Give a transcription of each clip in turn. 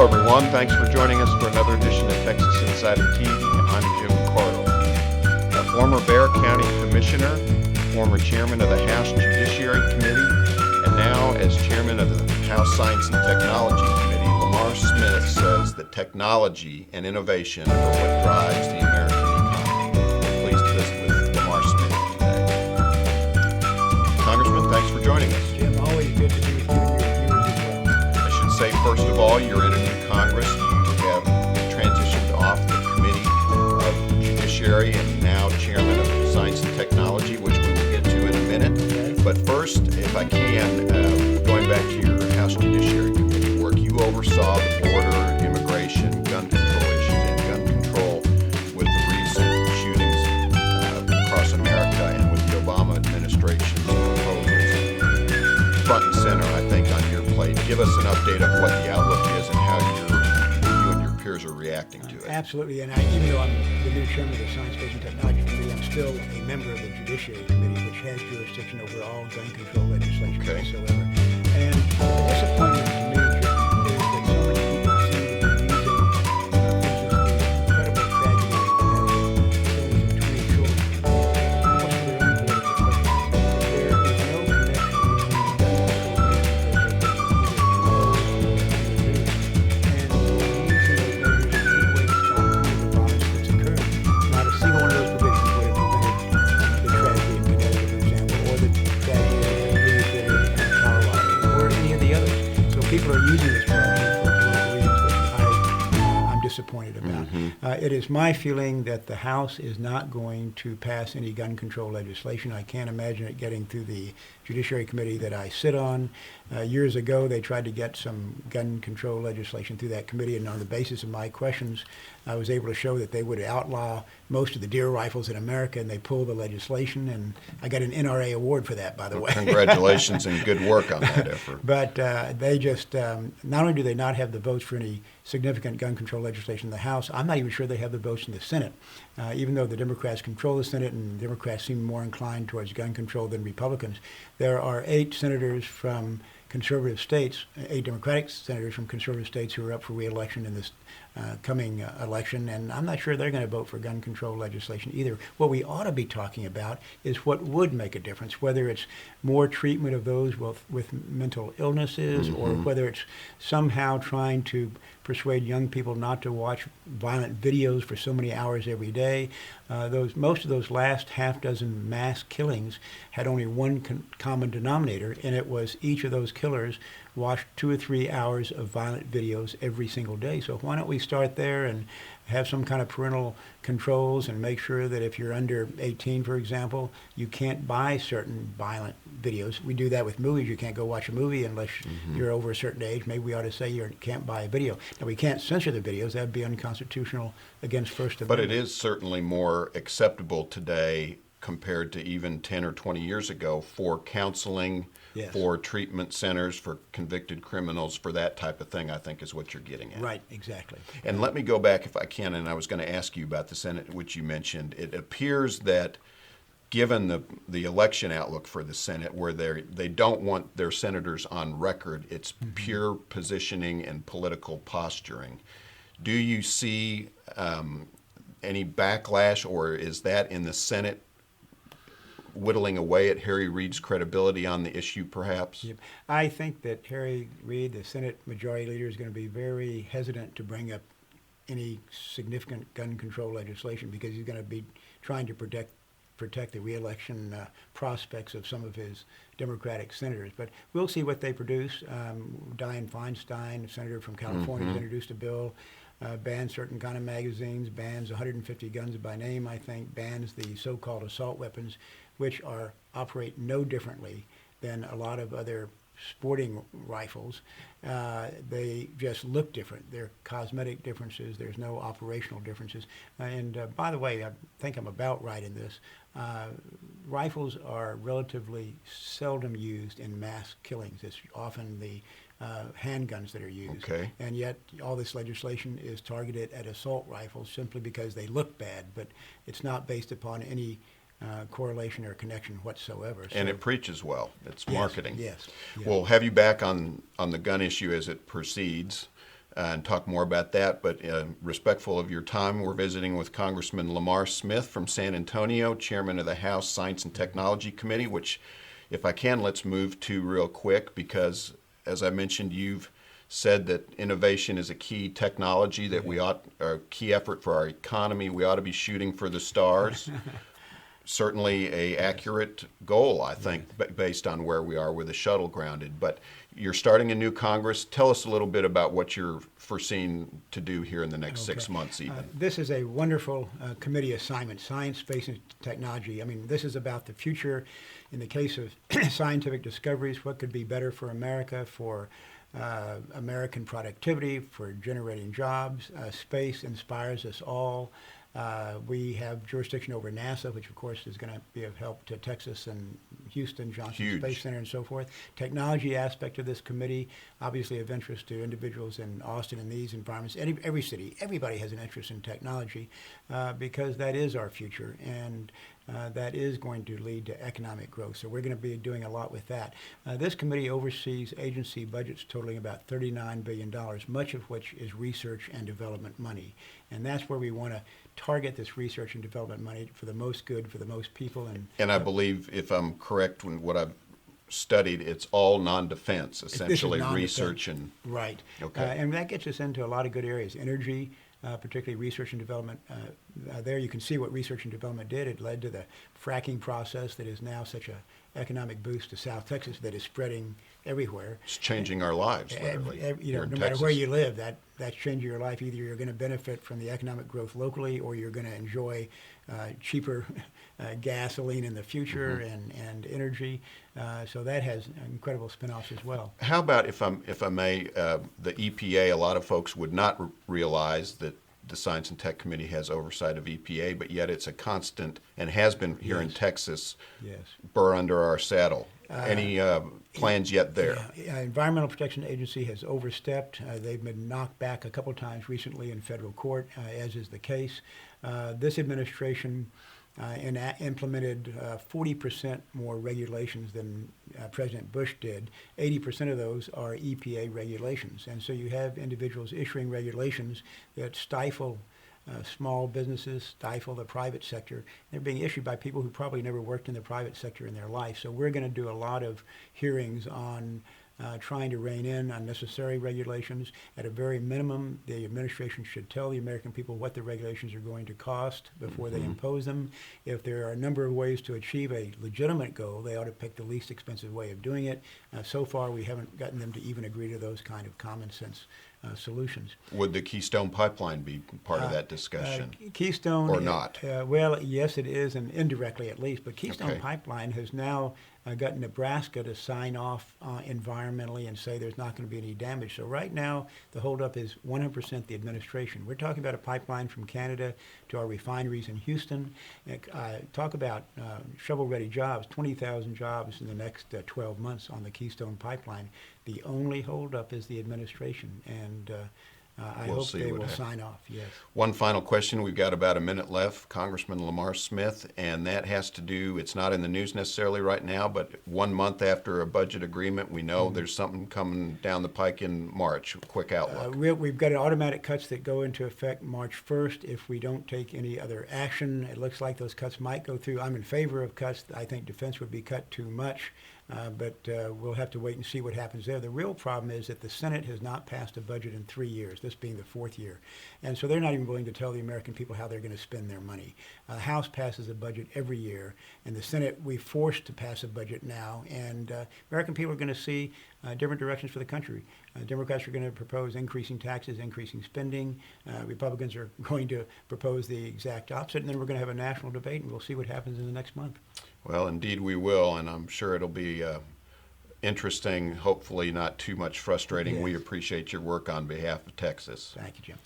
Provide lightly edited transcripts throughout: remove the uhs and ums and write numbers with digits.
everyone. Thanks for joining us for another edition of Texas Insider TV. I'm Jim Cardle. A former Bexar County Commissioner, former Chairman of the House Judiciary Committee, and now as Chairman of the House Science and Technology Committee, Lamar Smith says that technology and innovation are what drives the American economy. We're pleased to visit with Lamar Smith today. Congressman, thanks for joining us. Jim, always good to be with you and your viewers as well. I should say, first of all, you're in a new Congress. You have transitioned off the Committee of Judiciary and now Chairman of Science and Technology, which we will get to in a minute. Yes. But first, if I can, going back to your House Judiciary Committee work, you oversaw the border, immigration, gun control issues, and gun control with the recent shootings across America and with the Obama administration's proposals front and center, I think, on your plate. Give us an update of what the outlook is and how you and your peers are reacting to it. Absolutely, and even though I'm the new chairman of the Science, Space, and Technology Committee, I'm still a member of the Judiciary Committee, which has jurisdiction over all gun control legislation whatsoever. And the disappointment to me, Jim, is that so many people seem to be using the incredible tragedy that killings of 20 children almost for their own political purposes. There is no connection between gun control and using those measures in any way to stop the violence that's occurred. Not a single one of those provisions would have prevented the tragedy in Connecticut, for example, or the tragedy in Louisville and Colorado, or any of the others. So people are using this tragedy for political reasons, which I'm disappointed about. It is my feeling that the House is not going to pass any gun control legislation. I can't imagine it getting through the Judiciary Committee that I sit on. Years ago, they tried to get some gun control legislation through that committee, and on the basis of my questions, I was able to show that they would outlaw most of the deer rifles in America, and they pulled the legislation, and I got an NRA award for that, by the way. Congratulations and good work on that effort. But they just, not only do they not have the votes for any significant gun control legislation in the House, I'm not even sure they have the votes in the Senate. Even though the Democrats control the Senate and Democrats seem more inclined towards gun control than Republicans, there are 8 senators from conservative states, 8 Democratic senators from conservative states who are up for re-election in this coming election, and I'm not sure they're going to vote for gun control legislation either. What we ought to be talking about is what would make a difference, whether it's more treatment of those with mental illnesses, or whether it's somehow trying to persuade young people not to watch violent videos for so many hours every day. Most of those last half dozen mass killings had only one common denominator, and it was each of those killers watched 2 or 3 hours of violent videos every single day. So why don't we start there and have some kind of parental controls and make sure that if you're under 18, for example, you can't buy certain violent videos. We do that with movies. You can't go watch a movie unless you're over a certain age. Maybe we ought to say you can't buy a video. Now, we can't censor the videos. That would be unconstitutional against First Amendment. But it is certainly more acceptable today compared to even 10 or 20 years ago for counseling, Yes. for treatment centers, for convicted criminals, for that type of thing, I think is what you're getting at. Right, exactly. And let me go back, if I can, and I was going to ask you about the Senate, which you mentioned. It appears that given the election outlook for the Senate, where they don't want their senators on record, it's pure positioning and political posturing. Do you see any backlash, or is that in the Senate whittling away at Harry Reid's credibility on the issue, perhaps? Yep. I think that Harry Reid, the Senate Majority Leader, is going to be very hesitant to bring up any significant gun control legislation because he's going to be trying to protect the re-election prospects of some of his Democratic senators. But we'll see what they produce. Dianne Feinstein, a senator from California, has introduced a bill, bans certain kind of magazines, bans 150 guns by name, I think, bans the so-called assault weapons, which operate no differently than a lot of other sporting rifles. They just look different. They're cosmetic differences. There's no operational differences. And by the way, I think I'm about right in this. Rifles are relatively seldom used in mass killings. It's often the handguns that are used. Okay. And yet all this legislation is targeted at assault rifles simply because they look bad, but it's not based upon any correlation or connection whatsoever. And it preaches well. It's marketing. Yes. We'll have you back on the gun issue as it proceeds. and talk more about that. But respectful of your time, we're visiting with Congressman Lamar Smith from San Antonio, Chairman of the House Science and Technology Committee, which, if I can, let's move to real quick because, as I mentioned, you've said that innovation is a key technology that we ought, or a key effort for our economy. We ought to be shooting for the stars. Certainly a accurate goal, I think, based on where we are with the shuttle grounded. But you're starting a new Congress. Tell us a little bit about what you're foreseeing to do here in the next 6 months even. This is a wonderful committee assignment, science, space, and technology. I mean, this is about the future. In the case of scientific discoveries, what could be better for America, for American productivity, for generating jobs. Space inspires us all. We have jurisdiction over NASA, which of course is going to be of help to Texas and Houston, Johnson Space Center, and so forth. Technology aspect of this committee, obviously of interest to individuals in Austin and these environments. Every city, everybody has an interest in technology because that is our future, and that is going to lead to economic growth. So we're going to be doing a lot with that. This committee oversees agency budgets totaling about $39 billion, much of which is research and development money. And that's where we want to target this research and development money for the most good for the most people. And I believe, if I'm correct in what I've studied, it's all non-defense, essentially research and... Right. Okay. And that gets us into a lot of good areas. Energy, particularly research and development. There you can see what research and development did. It led to the fracking process that is now such an economic boost to South Texas that is spreading everywhere. It's changing our lives, literally. No matter where you live, that's changing your life. Either you're going to benefit from the economic growth locally, or you're going to enjoy cheaper gasoline in the future and energy. So that has incredible spin-offs as well. How about, if I may, the EPA? A lot of folks would not realize that the Science and Tech Committee has oversight of EPA, but yet it's a constant, and has been here in Texas, burr under our saddle. Any plans yet there? Environmental Protection Agency has overstepped. They've been knocked back a couple times recently in federal court, as is the case. This administration implemented 40% more regulations than President Bush did. 80% of those are EPA regulations. And so you have individuals issuing regulations that stifle small businesses, stifle the private sector. They're being issued by people who probably never worked in the private sector in their life. So we're going to do a lot of hearings on trying to rein in unnecessary regulations. At a very minimum, the administration should tell the American people what the regulations are going to cost before they impose them. If there are a number of ways to achieve a legitimate goal, they ought to pick the least expensive way of doing it. So far, we haven't gotten them to even agree to those kind of common sense solutions. Would the Keystone Pipeline be part of that discussion? Keystone, or not? Well, yes, it is, and indirectly at least. But Keystone Pipeline has now got Nebraska to sign off environmentally and say there's not going to be any damage. So right now, the holdup is 100% the administration. We're talking about a pipeline from Canada to our refineries in Houston. Talk about shovel-ready jobs, 20,000 jobs in the next 12 months on the Keystone Pipeline. The only holdup is the administration, and I hope they will sign off, yes. One final question. We've got about a minute left. Congressman Lamar Smith, and that has to do, it's not in the news necessarily right now, but 1 month after a budget agreement, we know there's something coming down the pike in March. Quick outlook. We've got automatic cuts that go into effect March 1st if we don't take any other action. It looks like those cuts might go through. I'm in favor of cuts. I think defense would be cut too much. But we'll have to wait and see what happens there. The real problem is that the Senate has not passed a budget in 3 years, this being the 4th year. And so they're not even willing to tell the American people how they're going to spend their money. The House passes a budget every year, and the Senate, we're forced to pass a budget now. And American people are going to see different directions for the country. Democrats are going to propose increasing taxes, increasing spending. Republicans are going to propose the exact opposite, and then we're going to have a national debate, and we'll see what happens in the next month. Well, indeed we will, and I'm sure it'll be interesting, hopefully not too much frustrating. Yes. We appreciate your work on behalf of Texas. Thank you, Jim.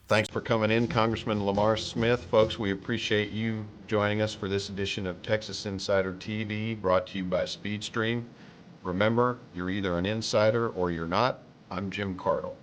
Thanks for coming in, Congressman Lamar Smith. Folks, we appreciate you joining us for this edition of Texas Insider TV, brought to you by Speedstream. Remember, you're either an insider or you're not. I'm Jim Cardle.